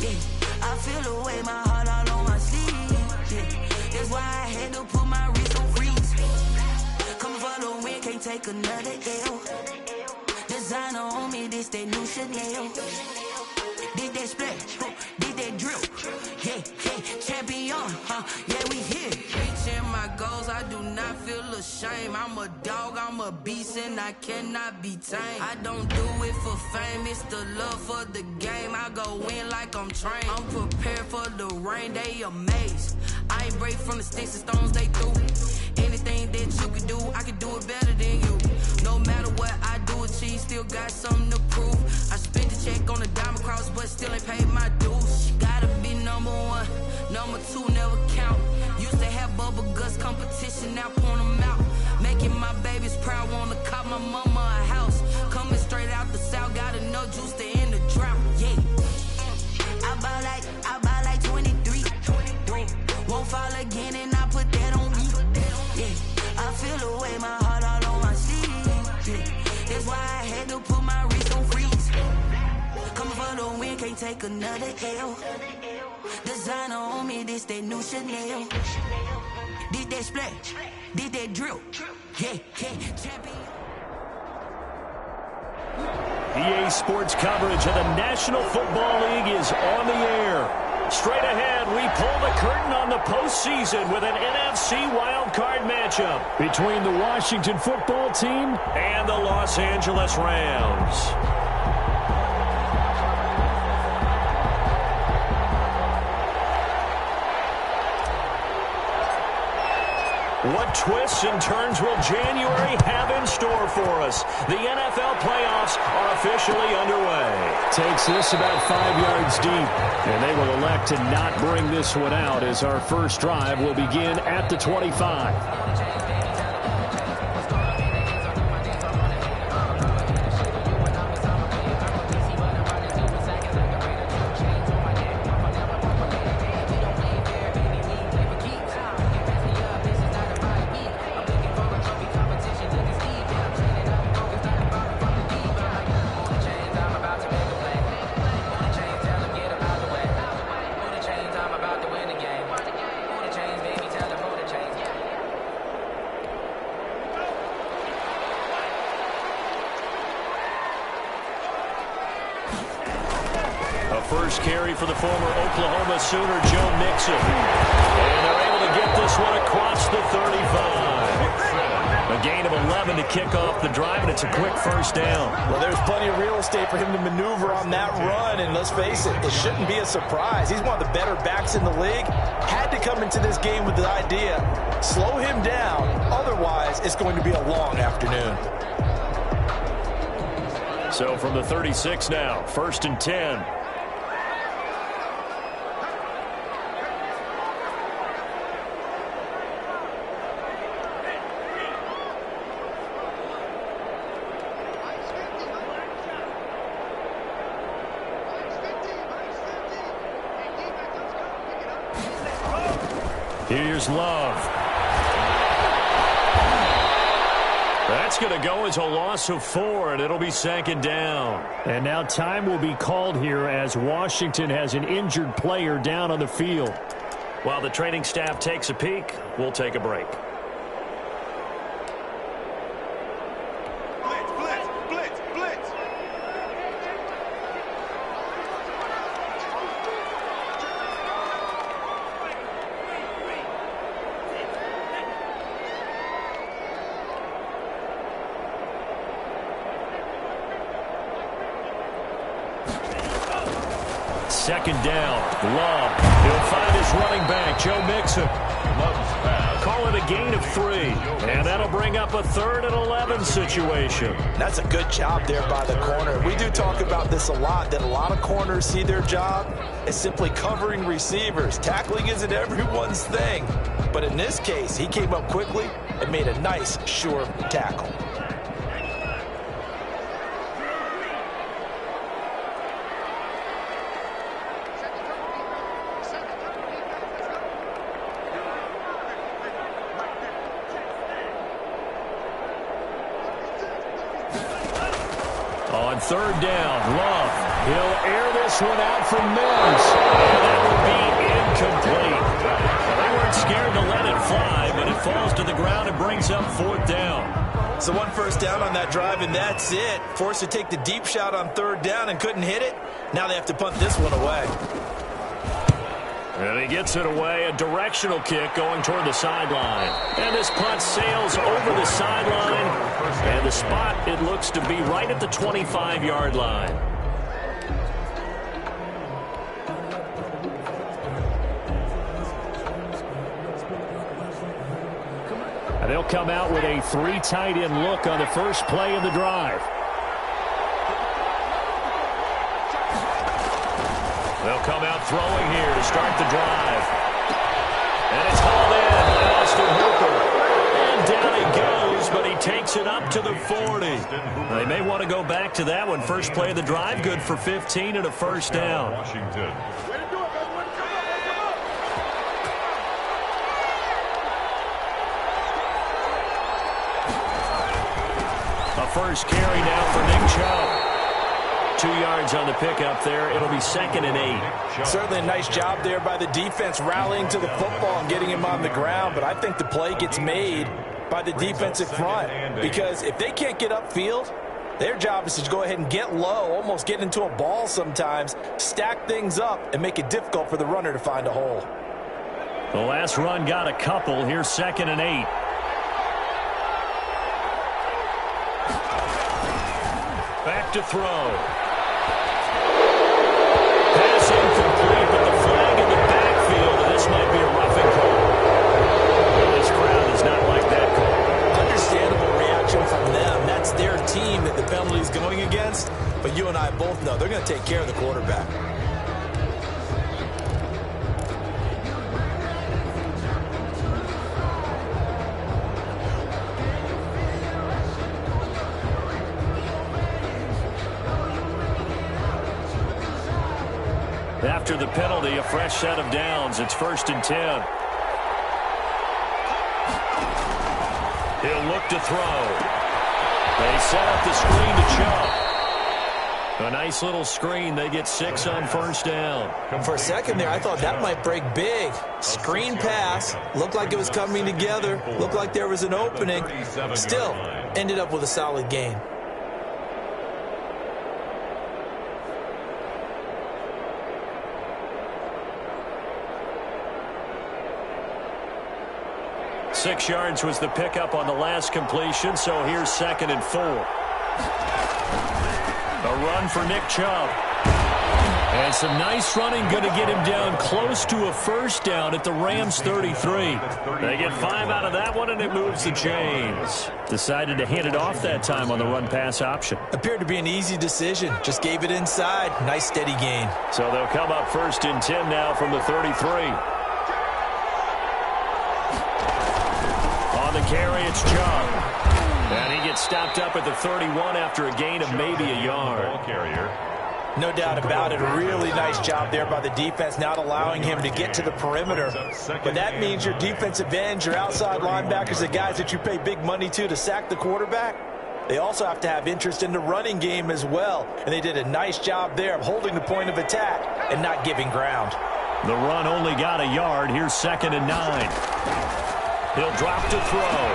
Yeah, I feel the way, my heart all on my sleeve. Yeah, that's why I had to put my wrist on freeze. Coming for the win, can't take another L. Designer on me, this that new Chanel. Did that splash, did that drill. Yeah, champion, yeah, we here. Reaching my goals, I do not feel ashamed. I'm a dog, I'm a beast, and I cannot be tamed. I don't do it for fame, it's the love for the game. I go in like I'm trained. I'm prepared for the rain, they amazed. I ain't break from the sticks and stones they threw. Anything that you can do, I can do it better than you. No matter what I do, achieve, still got something to prove. I spent the check on the diamond cross, but still ain't paid my dues. Gotta be number one, number two never count. Used to have bubble guts competition, now point them out. Making my babies proud, wanna cop my mama a house. Coming straight out the south, got enough juice to end the drought. Yeah, I buy like 23. Won't fall again, and I put that on me. Yeah, I feel the way, my heart all on my sleeve. Yeah, that's why I had to put my wrist on freeze. Coming for the win, can't take another L. Designer on me, this that new Chanel. Did that splash, did that drill. Yeah, champion. EA Sports coverage of the National Football League is on the air. Straight ahead, we pull the curtain on the postseason with an NFC wildcard matchup between the Washington Football Team and the Los Angeles Rams. What twists and turns will January have in store for us? The NFL playoffs are officially underway. Takes this about 5 yards deep, and they will elect to not bring this one out as our first drive will begin at the 25. First carry for the former Oklahoma Sooner, Joe Mixon. And they're able to get this one across the 35. A gain of 11 to kick off the drive, and it's a quick first down. Well, there's plenty of real estate for him to maneuver on that run, and let's face it, it shouldn't be a surprise. He's one of the better backs in the league. Had to come into this game with the idea, slow him down, otherwise it's going to be a long afternoon. So from the 36 now, 1st and 10. Here's Love. That's going to go as a loss of 4, and it'll be 2nd down. And now time will be called here as Washington has an injured player down on the field. While the training staff takes a peek, we'll take a break. Second down, Love. He'll find his running back, Joe Mixon. Call it a gain of 3, and that'll bring up a 3rd and 11 situation. That's a good job there by the corner. We do talk about this a lot, that a lot of corners see their job as simply covering receivers. Tackling isn't everyone's thing, but in this case, he came up quickly and made a nice, sure tackle. On 3rd down, Love. He'll air this one out for Mims. And that will be incomplete. They weren't scared to let it fly, but it falls to the ground and brings up 4th down. So 1 first down on that drive, and that's it. Forced to take the deep shot on 3rd down and couldn't hit it. Now they have to punt this one away. And he gets it away, a directional kick going toward the sideline. And this punt sails over the sideline. And the spot, it looks to be right at the 25-yard line. And they'll come out with a 3 tight end look on the first play of the drive. They'll come out throwing here to start the drive. And it's hauled in by Austin Hooper. And down he goes, but he takes it up to the 40. They may want to go back to that one. First play of the drive, good for 15 and a first down. Washington. A first carry now for Nick Chubb. 2 yards on the pickup there. It'll be 2nd and 8. Certainly a nice job there by the defense rallying to the football and getting him on the ground. But I think the play gets made by the defensive front. Because if they can't get upfield, their job is to go ahead and get low, almost get into a ball sometimes, stack things up, and make it difficult for the runner to find a hole. The last run got a couple. Here's 2nd and 8. Back to throw. Pass incomplete, but the flag in the backfield, and this might be a roughing call. Well, this crowd is not like that call. Understandable reaction from them. That's their team that the penalty is going against. But you and I both know they're going to take care of the quarterback. After the penalty, a fresh set of downs. It's 1st and 10. He'll look to throw. They set up the screen to Chubb. A nice little screen. They get 6 on 1st down. For a second there, I thought that might break big. Screen pass. Looked like it was coming together. Looked like there was an opening. Still, ended up with a solid gain. Six yards was the pickup on the last completion, so here's 2nd and 4. A run for Nick Chubb. And some nice running, going to get him down close to a first down at the Rams 33. They get 5 out of that one, and it moves the chains. Decided to hand it off that time on the run-pass option. Appeared to be an easy decision. Just gave it inside. Nice, steady gain. So they'll come up 1st and 10 now from the 33. The carry, it's Chubb. And he gets stopped up at the 31 after a gain of maybe a yard. No doubt about it. A really nice job there by the defense, not allowing him to get to the perimeter. But that means your defensive ends, your outside linebackers, the guys that you pay big money to sack the quarterback, they also have to have interest in the running game as well. And they did a nice job there of holding the point of attack and not giving ground. The run only got a yard. Here's 2nd and 9. He'll drop to throw.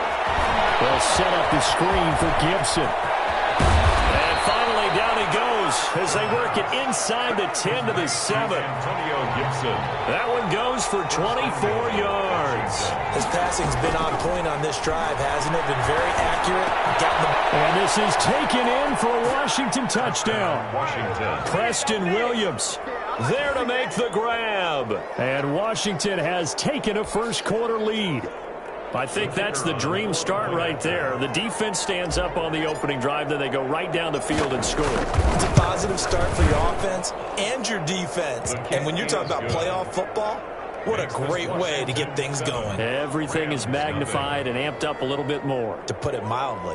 They'll set up the screen for Gibson. And finally down he goes as they work it inside the 10 to the 7. Antonio Gibson. That one goes for 24 yards. His passing's been on point on this drive, hasn't it? Been very accurate. And this is taken in for a Washington touchdown. Washington. Preston Williams there to make the grab. And Washington has taken a first quarter lead. I think that's the dream start right there. The defense stands up on the opening drive, then they go right down the field and score. It's a positive start for your offense and your defense. And when you're talking about playoff football, what a great way to get things going. Everything is magnified and amped up a little bit more. To put it mildly.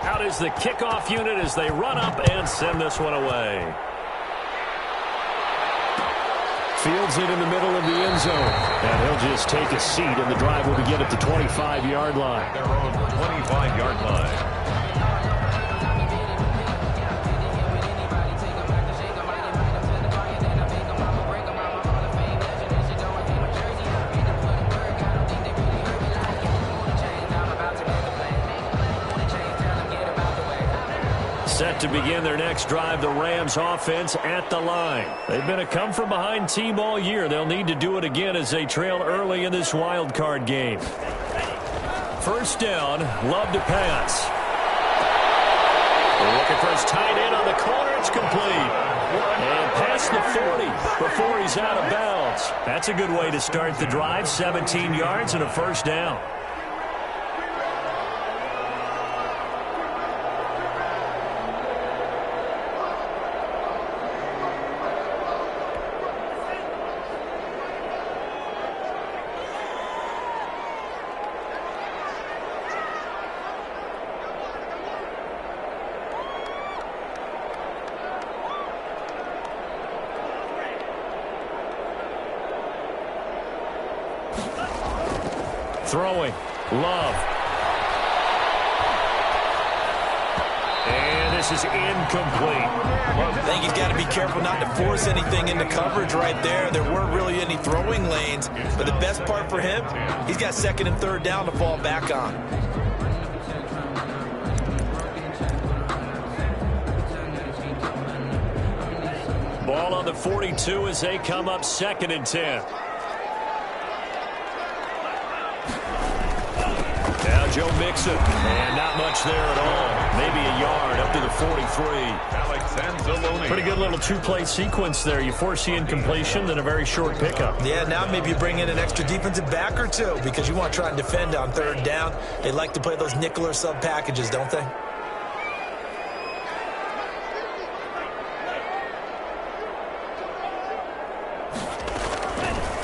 Out is the kickoff unit as they run up and send this one away. Fields it in the middle of the end zone. And he'll just take a seat, and the drive will begin at the 25-yard line. Their own 25-yard line. Set to begin their next drive, the Rams offense at the line. They've been a come-from-behind team all year. They'll need to do it again as they trail early in this wild card game. First down, Love to pass. They're looking for his tight end on the corner. It's complete. And past the 40 before he's out of bounds. That's a good way to start the drive. 17 yards and a first down. Throwing. Love. And this is incomplete. I think he's got to be careful not to force anything into coverage right there. There weren't really any throwing lanes. But the best part for him, he's got second and third down to fall back on. Ball on the 42 as they come up second and 10. Now Joe Mixon, and not much there at all. Maybe a yard up to the 43. Alex Anzalone. Pretty good little two-play sequence there. You force the incompletion, then a very short pickup. Yeah, now maybe you bring in an extra defensive back or two because you want to try and defend on third down. They like to play those nickel or sub packages, don't they?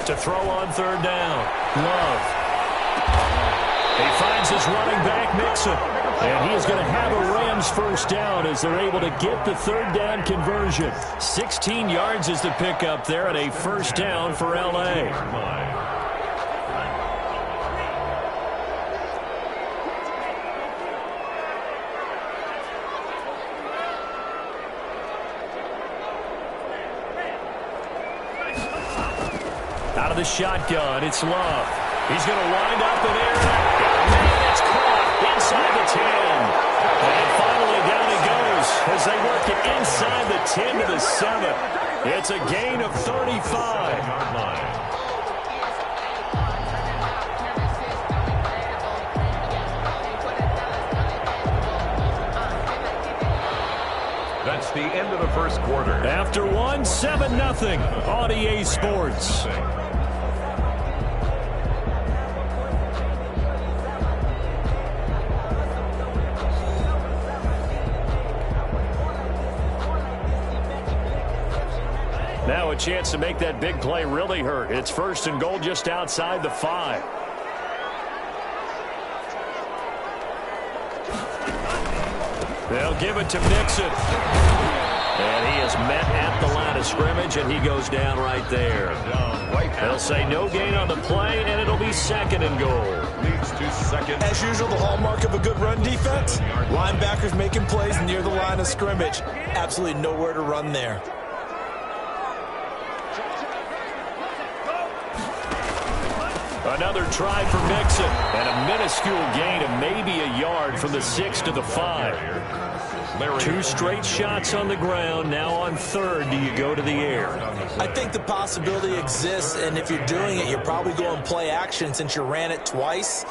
To throw on third down. Love. He finds his running back, Mixon. And he is going to have a Rams first down as they're able to get the third down conversion. 16 yards is the pickup there and a first down for L.A. Out of the shotgun, it's Love. He's going to wind up in air. And it's caught inside the 10. And finally down he goes as they work it inside the 10 to the 7. It's a gain of 35. That's the end of the first quarter. After one, 7-0 on EA Sports. Now a chance to make that big play really hurt. It's first and goal just outside the 5. They'll give it to Mixon. And he is met at the line of scrimmage, and he goes down right there. They'll say no gain on the play, and it'll be second and goal. Leads to second. As usual, the hallmark of a good run defense, linebackers making plays near the line of scrimmage. Absolutely nowhere to run there. Another try for Mixon, and a minuscule gain of maybe a yard from the 6 to the 5. 2 straight shots on the ground. Now on third, do you go to the air? I think the possibility exists, and if you're doing it, you're probably going play action since you ran it twice.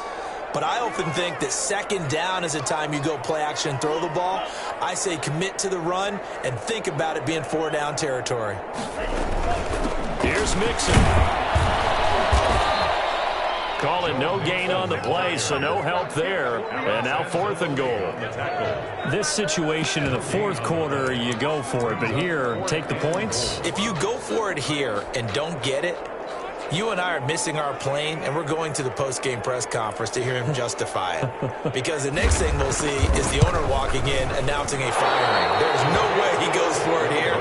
But I often think that second down is a time you go play action and throw the ball. I say commit to the run and think about it being 4-down territory. Here's Mixon. Call it no gain on the play, so no help there. And now fourth and goal. This situation in the fourth quarter, you go for it. But here, take the points. If you go for it here and don't get it, you and I are missing our plane, and we're going to the post-game press conference to hear him justify it. Because the next thing we'll see is the owner walking in announcing a firing. There's no way he goes for it here.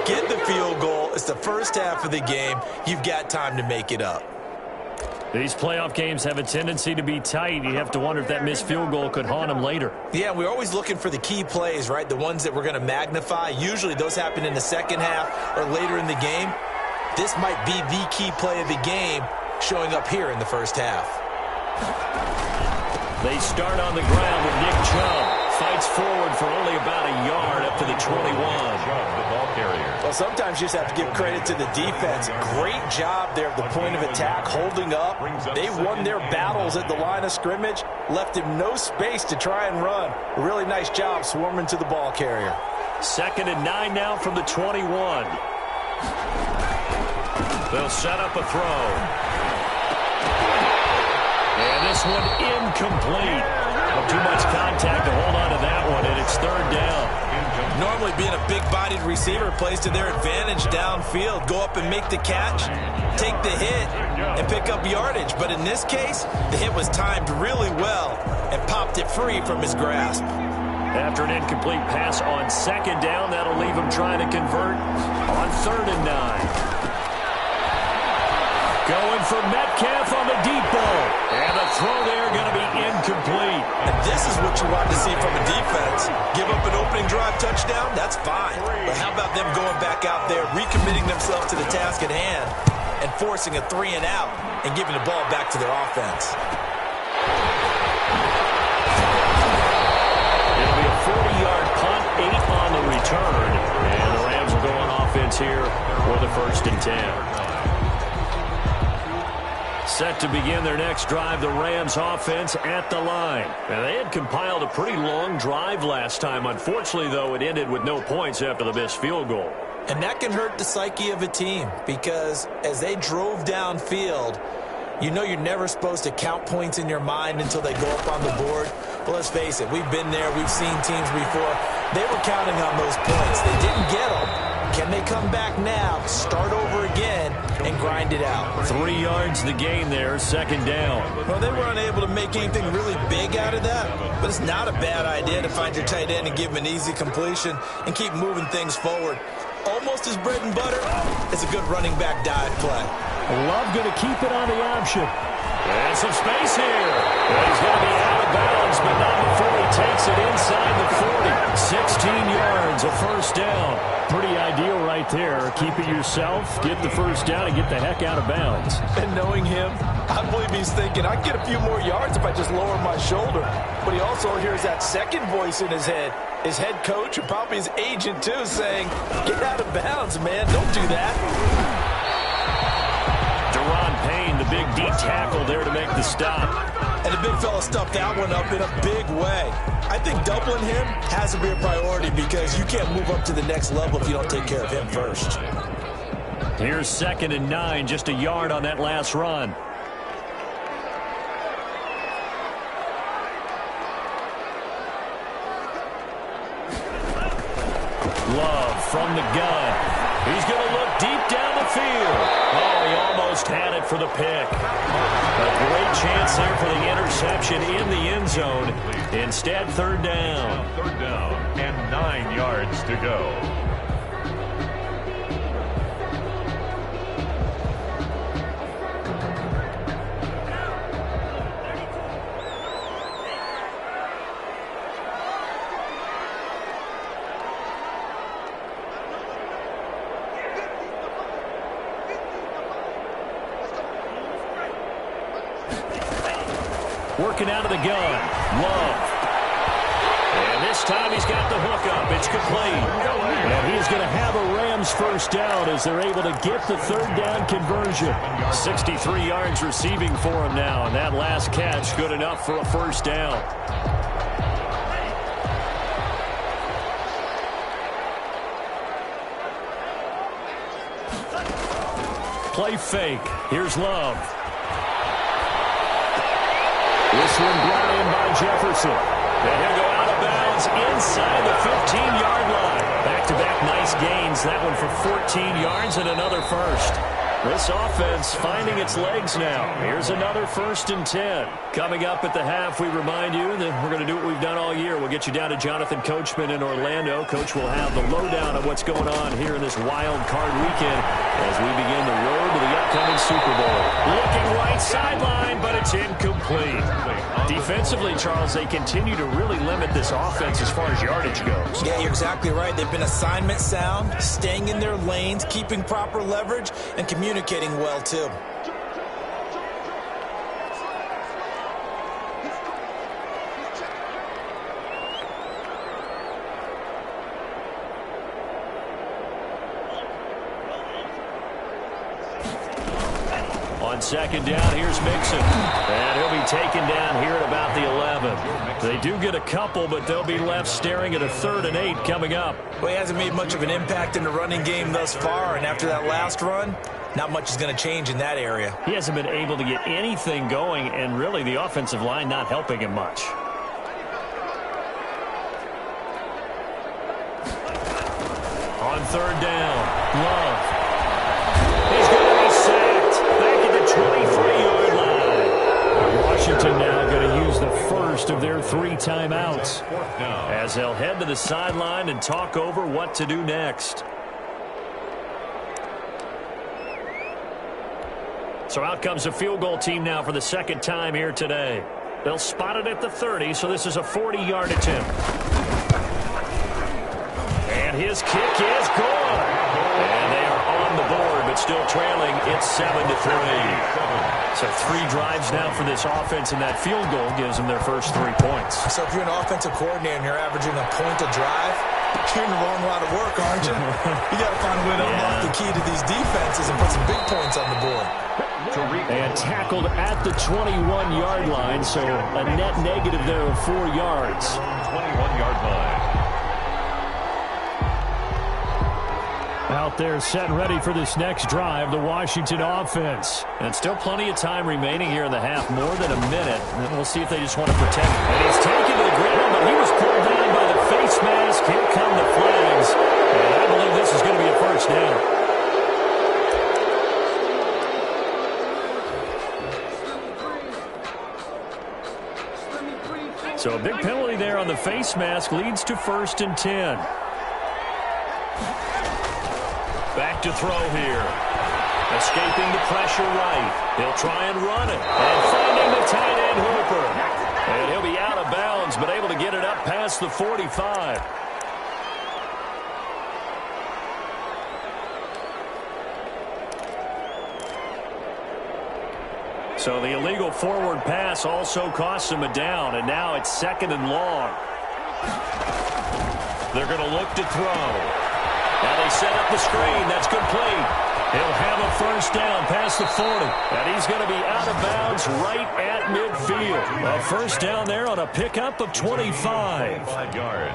get the field goal. It's the first half of the game. You've got time to make it up. These playoff games have a tendency to be tight. You have to wonder if that missed field goal could haunt them later. Yeah, we're always looking for the key plays, right? The ones that we're going to magnify. Usually those happen in the second half or later in the game. This might be the key play of the game showing up here in the first half. They start on the ground with Nick Chubb. Fights forward for only about a yard up to the 21. The ball carrier. Well, sometimes you just have to give credit to the defense. Great job there at the point of attack, holding up. They won their battles at the line of scrimmage, left him no space to try and run. A really nice job swarming to the ball carrier. 2nd and 9 now from the 21. They'll set up a throw. And this one incomplete. Too much contact to hold on to that one, and it's 3rd down. Normally being a big-bodied receiver plays to their advantage downfield. Go up and make the catch, take the hit, and pick up yardage. But in this case, the hit was timed really well and popped it free from his grasp. After an incomplete pass on 2nd down, that'll leave him trying to convert on 3rd and 9. Going for Metcalf on the deep ball. And the throw there going to be incomplete. And this is what you want to see from a defense. Give up an opening drive touchdown, that's fine. But how about them going back out there, recommitting themselves to the task at hand, and forcing a 3-and-out and giving the ball back to their offense? It'll be a 40-yard punt, 8 on the return. And the Rams will go on offense here for the 1st and 10. Set to begin their next drive, the Rams offense at the line. And they had compiled a pretty long drive last time. Unfortunately, though, it ended with no points after the missed field goal. And that can hurt the psyche of a team because as they drove downfield, you know you're never supposed to count points in your mind until they go up on the board. Well, let's face it, we've been there. We've seen teams before. They were counting on those points. They didn't get them. Can they come back now, start over again, and grind it out? 3 yards the gain there, 2nd down. Well, they were unable to make anything really big out of that, but it's not a bad idea to find your tight end and give him an easy completion and keep moving things forward. Almost as bread and butter as a good running back dive play. Love going to keep it on the option. And some space here. And he's going to be out of bounds, but not before he takes it inside the 40. 16 yards, a 1st down. Pretty ideal right there. Keep it yourself, get the 1st down, and get the heck out of bounds. And knowing him, I believe he's thinking, I can get a few more yards if I just lower my shoulder. But he also hears that second voice in his head. His head coach, or probably his agent too, saying, get out of bounds, man. Don't do that. Deron Payne, the big D tackle there to make the stop. And the big fella stuffed that one up in a big way. I think doubling him has to be a priority because you can't move up to the next level if you don't take care of him first. Here's 2nd and 9, just a yard on that last run. Love from the gun. He's going to look deep down the field. Oh, he almost had it for the pick. A great chance there for the interception in the end zone. Instead, 3rd down. 3rd down and 9 yards to go. Working out of the gun. Love. And this time he's got the hook up. It's complete. And he's going to have a Rams 1st down as they're able to get the 3rd down conversion. 63 yards receiving for him now. And that last catch good enough for a 1st down. Play fake. Here's Love. This one brought in by Jefferson. And he'll go out of bounds inside the 15-yard line. Back-to-back nice gains. That one for 14 yards and another 1st. This offense finding its legs now. Here's another 1st and 10. Coming up at the half, we remind you that we're going to do what we've done all year. We'll get you down to Jonathan Coachman in Orlando. Coach will have the lowdown of what's going on here in this wild card weekend as we begin the road to the upcoming Super Bowl. Looking right sideline, but it's incomplete. Defensively, Charles, they continue to really limit this offense as far as yardage goes. Yeah, you're exactly right. They've been assignment sound, staying in their lanes, keeping proper leverage, and communicating well, too. On 2nd down, here's Mixon. And he'll be taken down here at about the 11. They do get a couple, but they'll be left staring at a 3rd and 8 coming up. Well, he hasn't made much of an impact in the running game thus far, and after that last run, not much is going to change in that area. He hasn't been able to get anything going, and really the offensive line not helping him much. On 3rd down, Love. He's going to be sacked back at the 23-yard line. Washington now going to use the first of their 3 timeouts as they'll head to the sideline and talk over what to do next. So out comes the field goal team now for the 2nd time here today. They'll spot it at the 30, so this is a 40-yard attempt. And his kick is good. And they are on the board, but still trailing. It's 7-3. So 3 drives now for this offense, and that field goal gives them their first 3 points. So if you're an offensive coordinator and you're averaging a point a drive, you're in the wrong line of work, aren't you? You got to find a way to unlock the key to these defenses and put some big points on the board. And tackled at the 21-yard line, so a net negative there of 4 yards. 21-yard line. Out there set and ready for this next drive, the Washington offense. And still plenty of time remaining here in the half, more than a minute. And we'll see if they just want to protect him. And he's taken to the ground, but he was pulled down by the face mask. Here come the flags. And I believe this is going to be a first down. So a big penalty there on the face mask leads to 1st and 10. Back to throw here. Escaping the pressure right. He'll try and run it. And finding the tight end Hooper. And he'll be out of bounds, but able to get it up past the 45. So the illegal forward pass also costs him a down, and now it's 2nd and long. They're going to look to throw. Now they set up the screen. That's complete. He'll have a first down past the 40. And he's going to be out of bounds right at midfield. A first down there on a pickup of 25.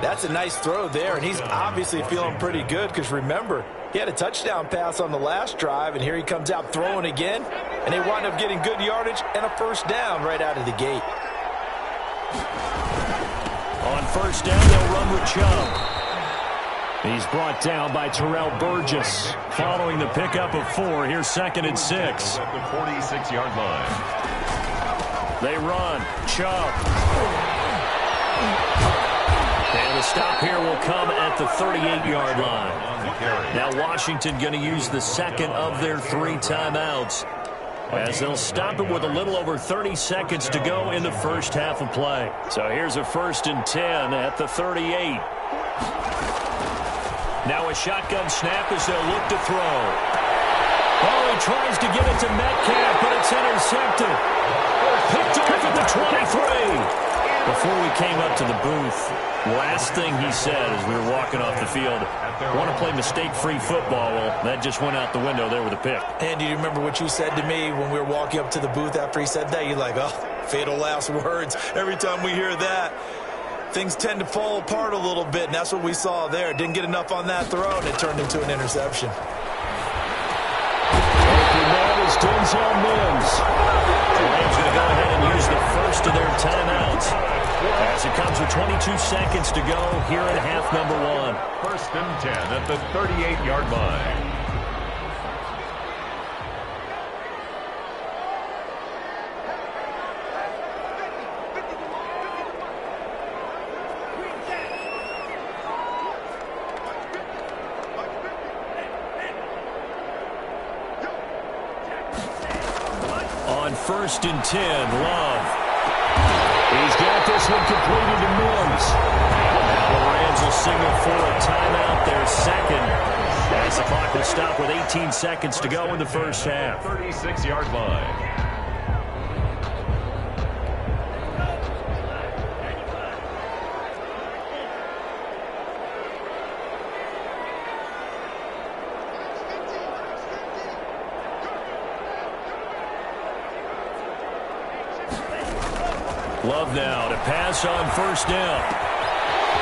That's a nice throw there, and he's obviously feeling pretty good because, remember, he had a touchdown pass on the last drive, and here he comes out throwing again, and they wind up getting good yardage and a first down right out of the gate. On first down, they'll run with Chubb. He's brought down by Terrell Burgess. Following the pickup of 4, here's 2nd and 6. At the 46-yard line. They run. Chubb. And the stop here will come at the 38-yard line. Now Washington going to use the 2nd of their 3 timeouts as they'll stop it with a little over 30 seconds to go in the first half of play. So here's a 1st and 10 at the 38. Now a shotgun snap as they'll look to throw. Oh, he tries to get it to Metcalf, but it's intercepted. Picked off at the 23. Before we came up to the booth, last thing he said as we were walking off the field, want to play mistake-free football. Well, that just went out the window there with a pick. And do you remember what you said to me when we were walking up to the booth after he said that? You're like, oh, fatal last words. Every time we hear that, things tend to fall apart a little bit, and that's what we saw there. Didn't get enough on that throw, and it turned into an interception. That is Denzel Mims. The Rams going to go ahead and use the first of their timeouts as it comes with 22 seconds to go here in half number 1. 1st and 10 at the 38-yard line. 1st and 10. Love. He's got this one completed to Mims. Now the Rams will signal for a timeout, their second, as the clock will stop with 18 seconds to go in the first half. 36-yard line. Love now to pass on 1st down.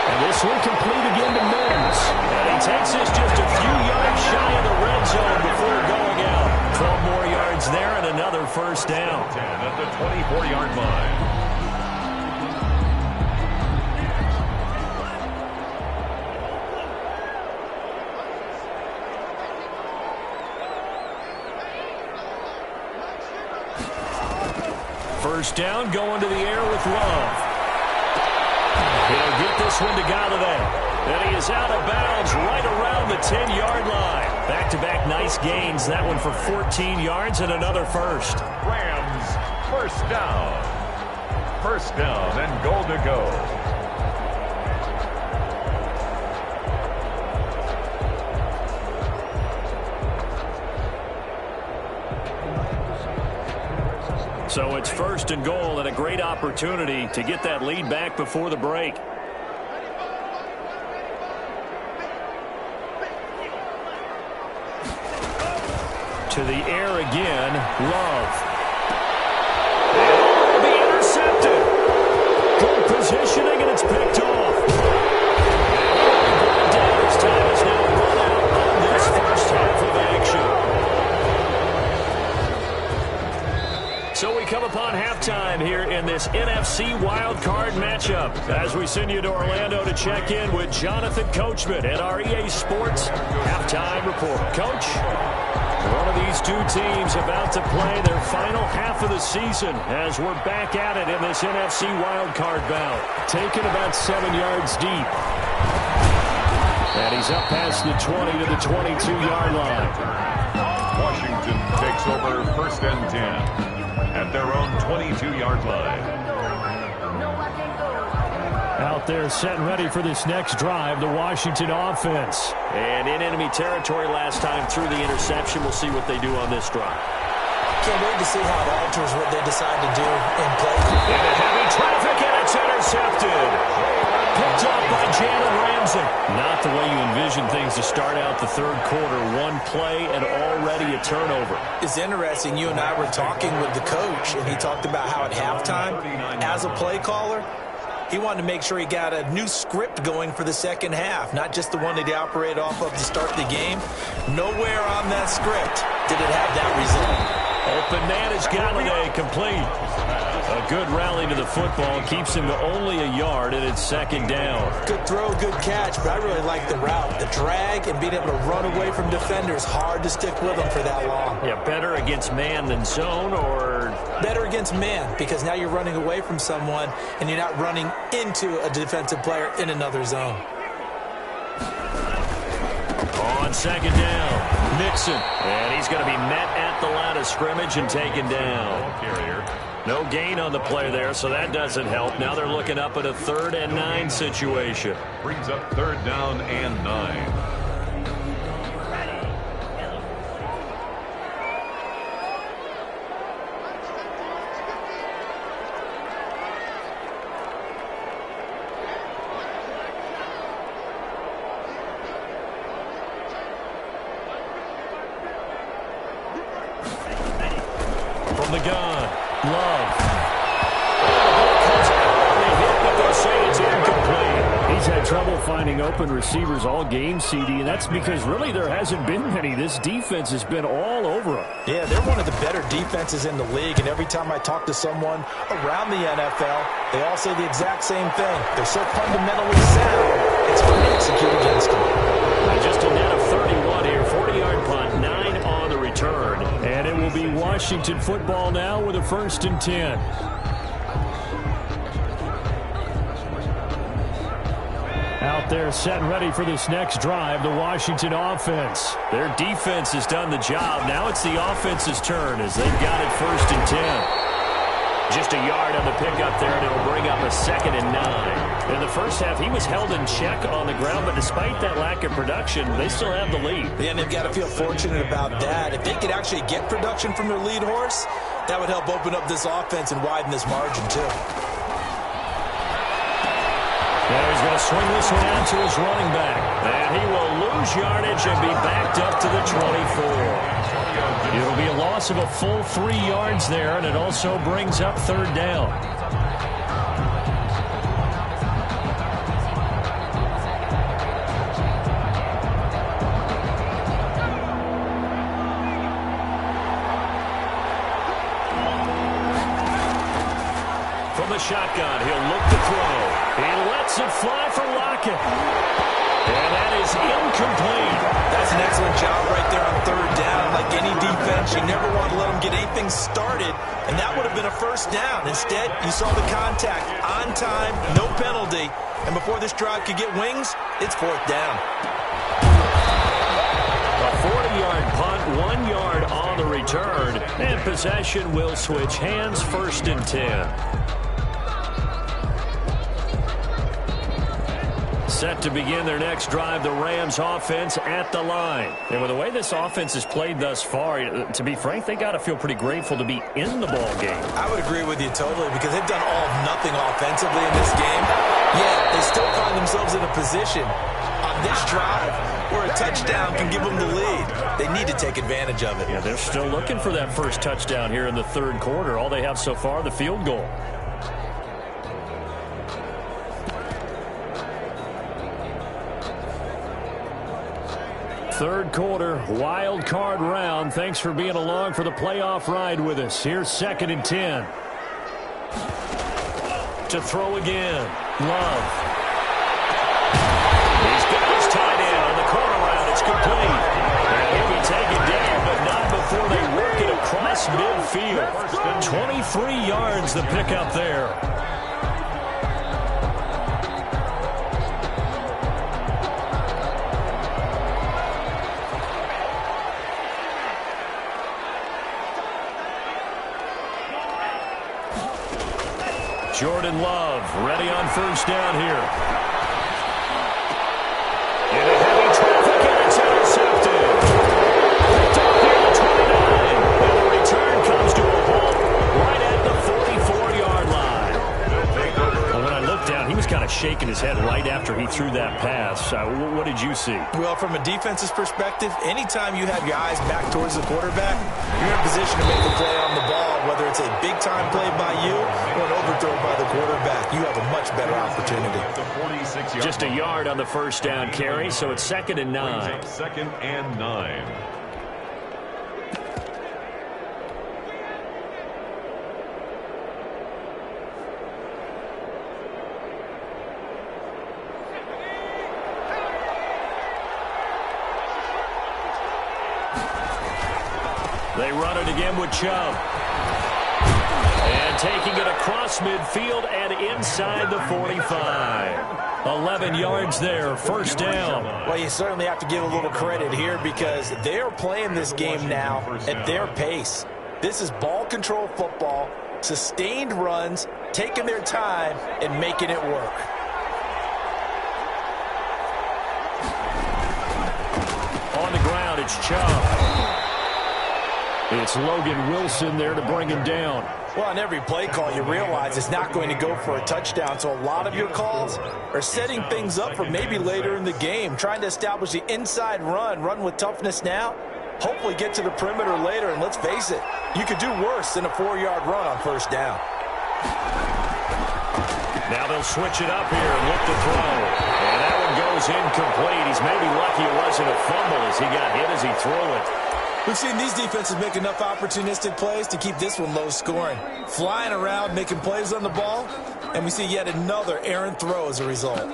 And this one complete again to Mims. And he takes this just a few yards shy of the red zone before going out. 12 more yards there and another 1st down. 10 at the 24-yard line. First down, going to the air with Love. He'll get this one to Golladay. And he is out of bounds right around the 10-yard line. Back-to-back nice gains. That one for 14 yards and another first. Rams, first down. First down and goal to go. So it's 1st and goal and a great opportunity to get that lead back before the break. To the air again, Love. And will be intercepted. Good positioning, and it's picked off. And Dallas time is now run out on this first half of action. So we come upon halftime here in this NFC wildcard matchup as we send you to Orlando to check in with Jonathan Coachman at our EA Sports Halftime Report. Coach, one of these two teams about to play their final half of the season as we're back at it in this NFC wildcard bout. Taken about 7 yards deep. And he's up past the 20 to the 22-yard line. Washington takes over 1st and 10. At their own 22-yard line. Out there set and ready for this next drive, the Washington offense. And in enemy territory last time through the interception. We'll see what they do on this drive. Can't wait to see how it alters what they decide to do in play. Into heavy traffic, and it's intercepted. Picked up by Jalen Ramsey. Not the way you envision things to start out the third quarter. One play and already a turnover. It's interesting. You and I were talking with the coach, and he talked about how at halftime, as a play caller, he wanted to make sure he got a new script going for the second half, not just the one that he operated off of to start the game. Nowhere on that script did it have that result. Open man is Golladay, complete. A good rally to the football keeps him to only a yard, and it's 2nd down. Good throw, good catch, but I really like the route. The drag and being able to run away from defenders, hard to stick with them for that long. Yeah, better against man than zone, or? Better against man, because now you're running away from someone, and you're not running into a defensive player in another zone. On 2nd down, Mixon. And he's going to be met at the line of scrimmage and taken down. Carrier. No gain on the play there, so that doesn't help. Now they're looking up at a 3rd and 9 situation. Brings up 3rd down and 9. From the gun, Love. Comes out on the hit, but they'll say it's incomplete. He's had trouble finding open receivers all game, CD, and that's because really there hasn't been many. This defense has been all over them. Yeah, they're one of the better defenses in the league, and every time I talk to someone around the NFL, they all say the exact same thing. They're so fundamentally sound, it's hard to execute against them. And just a net of 31 here, 40-yard punt, 9 on the return. And it will be Washington football now with a 1st and 10. out there set and ready for this next drive, the Washington offense. Their defense has done the job. Now it's the offense's turn as they've got it 1st and 10. Just a yard on the pickup there, and it'll bring up a 2nd and 9. In the first half, he was held in check on the ground, but despite that lack of production, they still have the lead. Yeah, and they've got to feel fortunate about that. If they could actually get production from their lead horse, that would help open up this offense and widen this margin, too. Now he's going to swing this one out to his running back. And he will lose yardage and be backed up to the 24. It'll be a loss of a full 3 yards there, and it also brings up 3rd down. From the shotgun, he'll look to throw. He lets it fly for Lockett. And that is incomplete. That's an excellent job right there on 3rd down. Like any defense, you never want to let them get anything started, and that would have been a 1st down. Instead, you saw the contact on time, no penalty, and before this drive could get wings, it's 4th down. A 40-yard punt, 1 yard on the return, and possession will switch hands, 1st and 10. Set to begin their next drive, the Rams offense at the line. And with the way this offense has played thus far, to be frank, they got to feel pretty grateful to be in the ball game. I would agree with you totally because they've done all of nothing offensively in this game. Yet they still find themselves in a position on this drive where a touchdown can give them the lead. They need to take advantage of it. Yeah, they're still looking for that first touchdown here in the 3rd quarter. All they have so far, the field goal. Third quarter, wild card round. Thanks for being along for the playoff ride with us. Here's 2nd and 10. To throw again. Love. He's got his tight end on the corner route. It's complete. And he'll be taken down, but not before they work it across midfield. 23 yards the pickup there. Jordan Love ready on 1st down here. Into heavy traffic, and it's intercepted. Picked off near the 29. And the return comes to a halt right at the 44-yard line. Well, when I looked down, he was kind of shaking his head right after he threw that pass. What did you see? Well, from a defense's perspective, anytime you have your eyes back towards the quarterback, you're in position to make a play on the ball, whether it's a big-time play by you or an overthrow by the quarterback. You have a much better opportunity. Just a yard on the 1st down carry, so it's 2nd and 9. 2nd and 9. They run it again with Chubb. And taking it across midfield and inside the 45. 11 yards there, 1st down. Well, you certainly have to give a little credit here because they're playing this game now at their pace. This is ball control football, sustained runs, taking their time and making it work. On the ground, it's Chubb. It's Logan Wilson there to bring him down. Well, on every play call, you realize it's not going to go for a touchdown, so a lot of your calls are setting things up for maybe later in the game, trying to establish the inside run with toughness now, hopefully get to the perimeter later, and let's face it, you could do worse than a 4-yard run on 1st down. Now they'll switch it up here and look to throw. And that one goes incomplete. He's maybe lucky it wasn't a fumble as he got hit as he threw it. We've seen these defenses make enough opportunistic plays to keep this one low scoring. Flying around, making plays on the ball, and we see yet another errant throw as a result.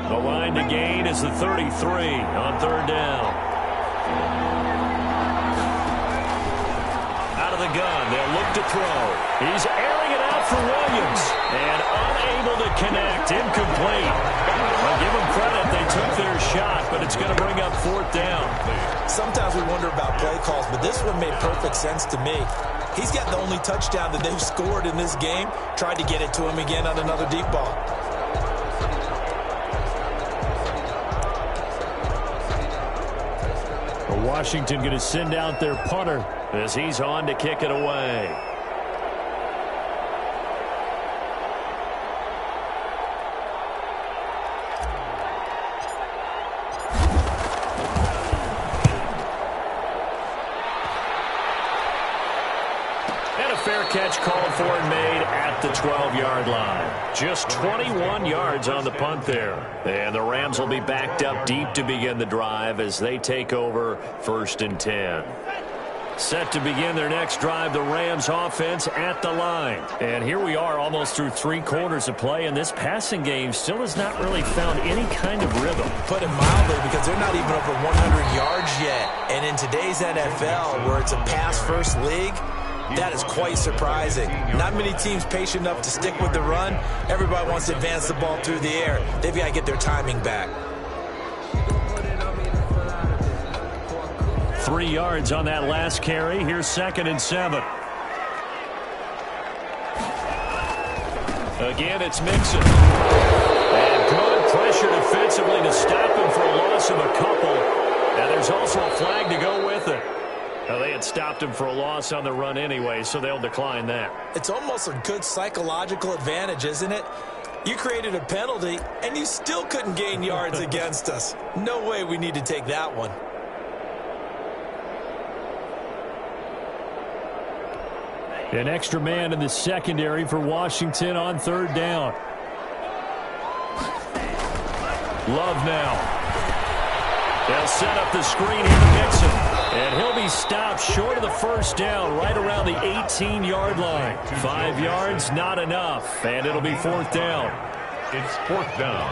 The line to gain is the 33 on 3rd down. Out of the gun, they'll look to throw. He's airing it out for Williams. And unable to connect. Incomplete. I'll give them credit. They took their shot, but it's going to bring up fourth down. Sometimes we wonder about play calls, but this one made perfect sense to me. He's got the only touchdown that they've scored in this game. Tried to get it to him again on another deep ball. Washington going to send out their punter as he's on to kick it away. And a fair catch called for and made at the 12-yard line. Just 21 yards on the punt there. And the Rams will be backed up deep to begin the drive as they take over 1st and 10. Set to begin their next drive, the Rams offense at the line. And here we are almost through 3 quarters of play, and this passing game still has not really found any kind of rhythm. Put it mildly, because they're not even over 100 yards yet. And in today's NFL, where it's a pass-first league, that is quite surprising. Not many teams patient enough to stick with the run. Everybody wants to advance the ball through the air. They've got to get their timing back. 3 yards on that last carry. Here's 2nd and 7. Again, it's Mixon. And good pressure defensively to stop him for a loss of a couple. And there's also a flag to go with it. Now, they had stopped him for a loss on the run anyway, so they'll decline that. It's almost a good psychological advantage, isn't it? You created a penalty, and you still couldn't gain yards against us. No way we need to take that one. An extra man in the secondary for Washington on 3rd down. Love now. They'll set up the screen here to Mixon. And he'll be stopped short of the 1st down, right around the 18-yard line. 5 yards, not enough. And it'll be 4th down. It's 4th down.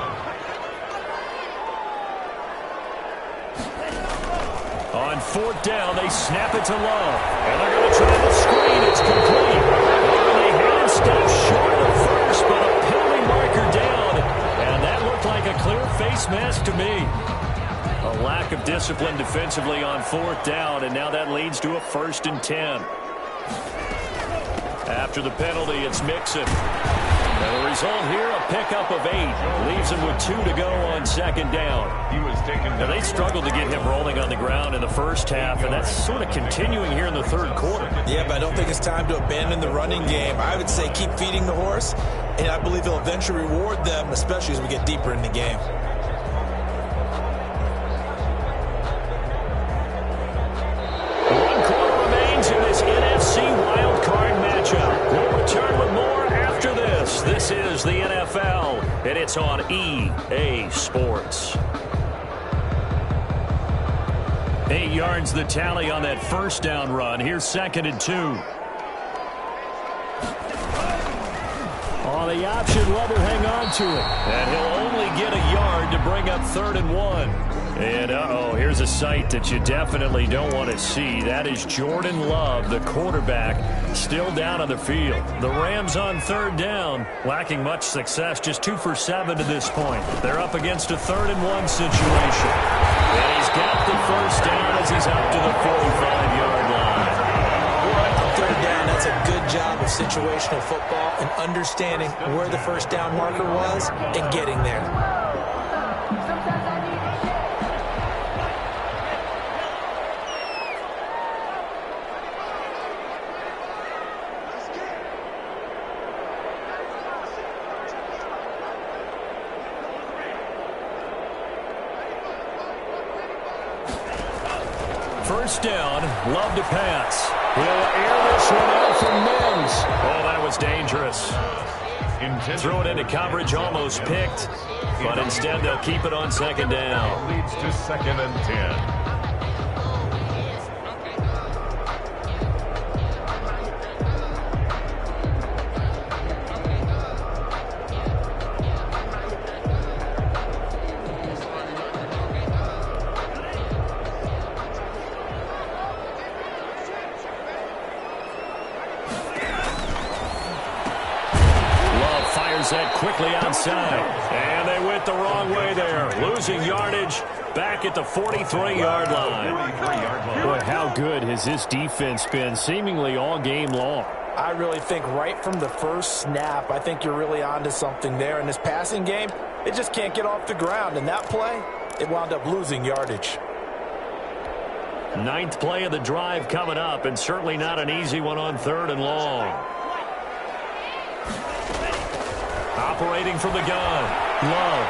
On 4th down, they snap it to Love. And they're going to try the screen. It's complete. And they had him stopped short of the 1st, but a penalty marker down. And that looked like a clear face mask to me. A lack of discipline defensively on 4th down, and now that leads to a 1st and 10. After the penalty, it's Mixon. And the result here, a pickup of 8. Leaves him with 2 to go on 2nd down. He was taken down. Now, they struggled to get him rolling on the ground in the first half, and that's sort of continuing here in the 3rd quarter. Yeah, but I don't think it's time to abandon the running game. I would say keep feeding the horse, and I believe he'll eventually reward them, especially as we get deeper in the game. We'll return with more after this. This is the NFL, and it's on EA Sports. 8 yards the tally on that 1st down run. Here's 2nd and 2. On the option, Love will hang on to it. And he'll only get a yard to bring up 3rd and 1. And, here's a sight that you definitely don't want to see. That is Jordan Love, the quarterback, still down on the field. The Rams on 3rd down, lacking much success, just 2 for 7 to this point. They're up against a 3rd and 1 situation. And he's got the 1st down as he's up to the 45-yard line. On 3rd down, that's a good job of situational football and understanding where the 1st down marker was and getting there. First down, Love to pass. He'll air this one out from Mims. Oh, that was dangerous. Throw it into coverage, almost picked. But instead, they'll keep it on 2nd down. Leads to 2nd and 10. fires that quickly outside. And they went the wrong way there. Losing yardage back at the 43-yard line. Boy, how good has this defense been seemingly all game long? I really think right from the first snap, I think you're really onto something there. In this passing game, it just can't get off the ground. And that play, it wound up losing yardage. 9th play of the drive coming up, and certainly not an easy one on 3rd and long. Operating from the gun, Love.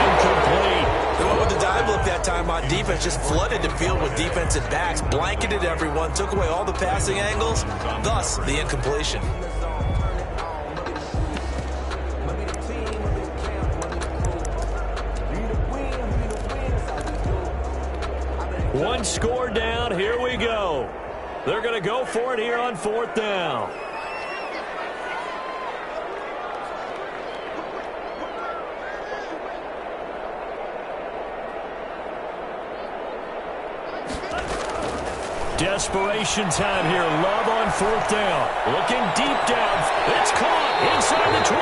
Incomplete. They went with the dive look that time on defense, just flooded the field with defensive backs, blanketed everyone, took away all the passing angles, thus the incompletion. One score down, here we go. They're going to go for it here on 4th down. Desperation time here. Love on 4th down. Looking deep down. It's caught inside the 25.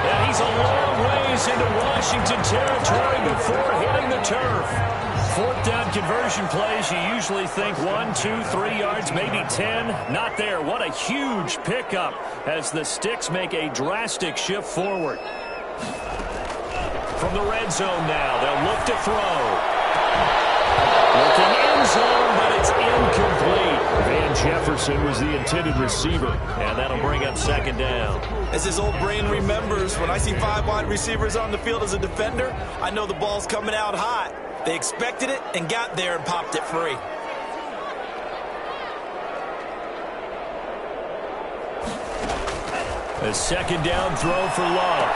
And he's a long ways into Washington territory before hitting the turf. 4th down conversion plays, you usually think 1, 2, 3 yards, maybe 10. Not there. What a huge pickup as the Sticks make a drastic shift forward. From the red zone now, they'll look to throw. Looking end zone, but it's incomplete. Van Jefferson was the intended receiver. And that'll bring up 2nd down. As his old brain remembers, when I see 5 wide receivers on the field as a defender, I know the ball's coming out hot. They expected it and got there and popped it free. A 2nd down throw for Love.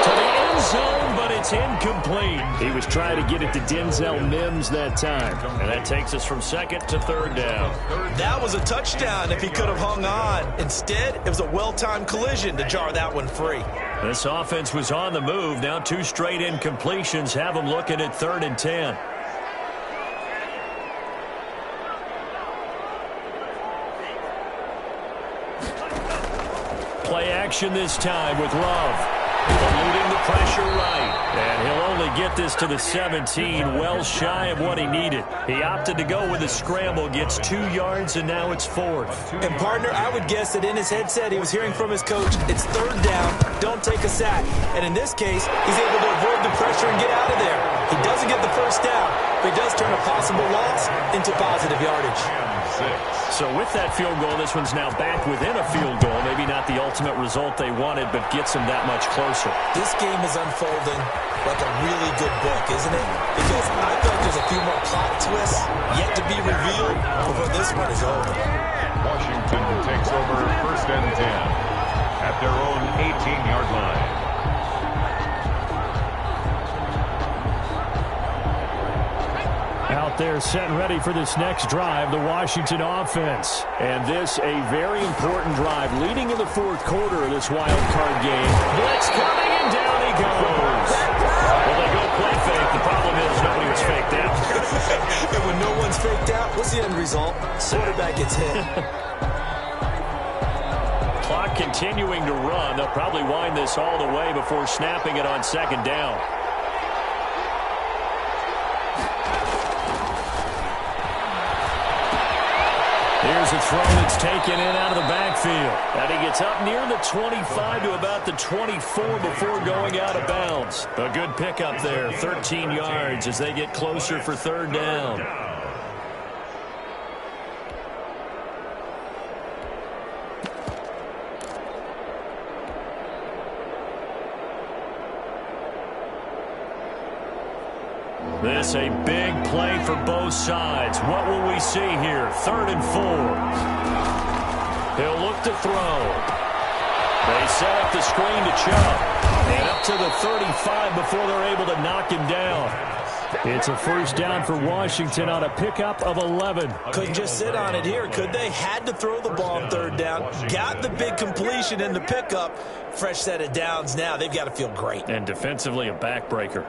To the end zone, but it's incomplete. He was trying to get it to Denzel Mims that time. And that takes us from 2nd to 3rd down. That was a touchdown if he could have hung on. Instead, it was a well-timed collision to jar that one free. This offense was on the move. Now 2 straight incompletions have them looking at 3rd and 10. Play action this time with Love. Eluding the pressure right. And he'll only get this to the 17, well shy of what he needed. He opted to go with a scramble, gets 2 yards, and now it's 4th. And, partner, I would guess that in his headset he was hearing from his coach, it's 3rd down, don't take a sack. And in this case, he's able to avoid the pressure and get out of there. He doesn't get the 1st down, but he does turn a possible loss into positive yardage. So with that field goal, this one's now back within a field goal. Maybe not the ultimate result they wanted, but gets them that much closer. This game is unfolding like a really good book, isn't it? Because I feel like there's a few more plot twists yet to be revealed before this one is over. Washington takes over 1st and 10 at their own 18-yard line. Out there set and ready for this next drive, the Washington offense. And this a very important drive leading in the 4th quarter of this wild card game. Blitz coming, and down he goes. Well, they go play fake. The problem is nobody was faked out. And when no one's faked out, what's the end result? Quarterback gets hit. Clock continuing to run. They'll probably wind this all the way before snapping it on 2nd down. Here's a throw that's taken in out of the backfield. And he gets up near the 25 to about the 24 before going out of bounds. A good pickup there, 13 yards as they get closer for 3rd down. This a big play for both sides. What will we see here? 3rd and 4. He'll look to throw. They set up the screen to Chubb. And up to the 35 before they're able to knock him down. It's a 1st down for Washington on a pickup of 11. Couldn't just sit on it here, could they? Had to throw the ball on 3rd down. Got the big completion in the pickup. Fresh set of downs now. They've got to feel great. And defensively a backbreaker.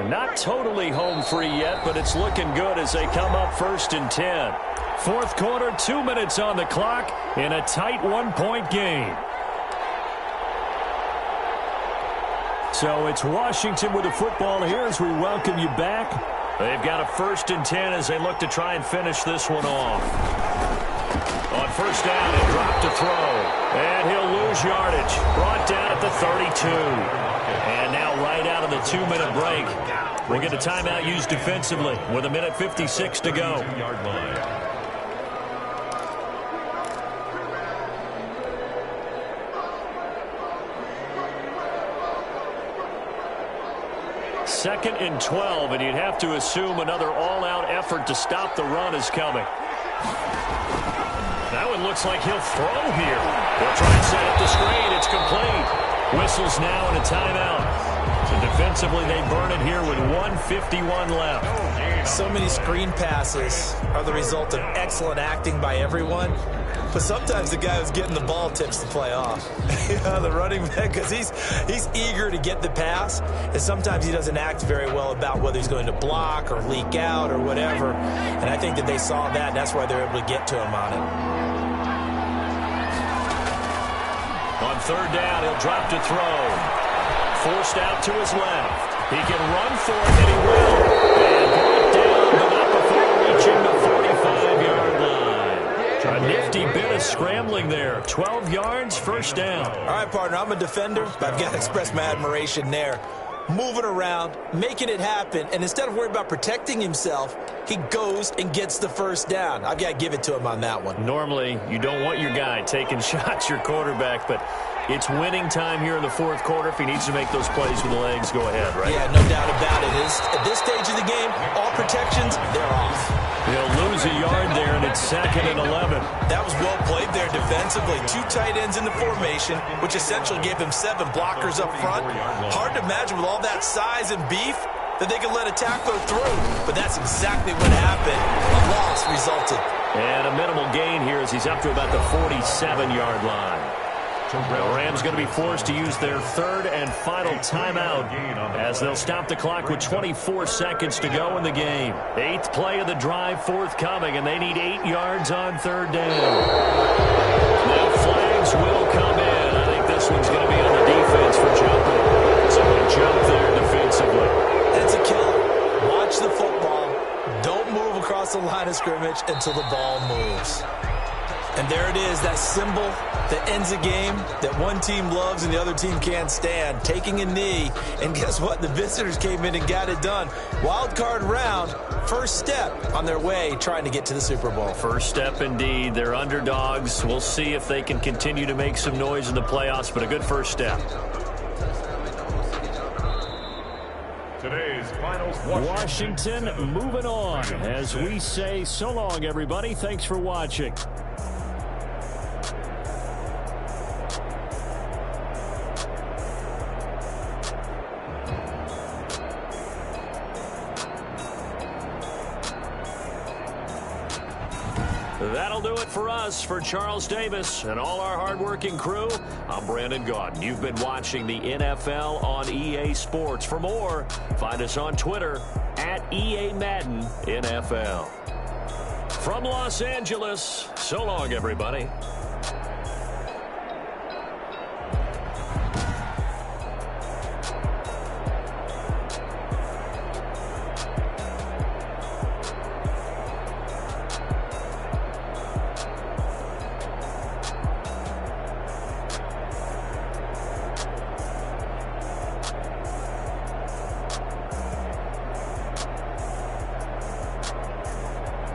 Not totally home free yet, but it's looking good as they come up 1st and 10. Fourth quarter, 2 minutes on the clock in a tight one-point game. So it's Washington with the football here as we welcome you back. They've got a 1st and 10 as they look to try and finish this one off. On first down, he'll drop to throw. And he'll lose yardage. Brought down at the 32. And now right out of the 2-minute break, we'll get a timeout used defensively with 1:56 to go. Second and 12, and you'd have to assume another all-out effort to stop the run is coming. That one looks like he'll throw here. They'll try and set up the screen. It's complete. Whistles now and a timeout. So defensively, they burn it here with 1:51 left. So many screen passes are the result of excellent acting by everyone. But sometimes the guy who's getting the ball tips the play off. The running back, because he's eager to get the pass, and sometimes he doesn't act very well about whether he's going to block or leak out or whatever. And I think that they saw that, and that's why they're able to get to him on it. On third down, he'll drop to throw. Forced out to his left. He can run for it, and he will. And brought down, but not before reaching the 45-yard line. A nifty bit of scrambling there. 12 yards, first down. All right, partner, I'm a defender, but I've got to express my admiration there. Moving around, making it happen, and instead of worrying about protecting himself, he goes and gets the first down. I've got to give it to him on that one. Normally, you don't want your guy taking shots, your quarterback, but it's winning time here in the fourth quarter. If he needs to make those plays with the legs, go ahead, right? Yeah, no doubt about it. At this stage of the game, all protections, they're off. He'll lose a yard there, and it's 2nd and 11. That was well played there defensively. 2 tight ends in the formation, which essentially gave him 7 blockers up front. Hard to imagine with all that size and beef that they could let a tackler through. But that's exactly what happened. A loss resulted. And a minimal gain here as he's up to about the 47-yard line. The Rams going to be forced to use their 3rd and final timeout as they'll stop the clock with 24 seconds to go in the game. 8th play of the drive forthcoming, and they need 8 yards on 3rd down. Now flags will come in. I think this one's going to be on the defense for jumping. So a jump there defensively. It's a killer. Watch the football. Don't move across the line of scrimmage until the ball moves. And there it is, that symbol that ends a game that one team loves and the other team can't stand. Taking a knee, and guess what? The visitors came in and got it done. Wild card round, first step on their way trying to get to the Super Bowl. First step indeed. They're underdogs. We'll see if they can continue to make some noise in the playoffs, but a good first step. Today's finals. Washington moving on as we say so long, everybody. Thanks for watching. That'll do it for us. For Charles Davis and all our hardworking crew, I'm Brandon Gaudin. You've been watching the NFL on EA Sports. For more, find us on Twitter at EA Madden NFL. From Los Angeles, so long, everybody.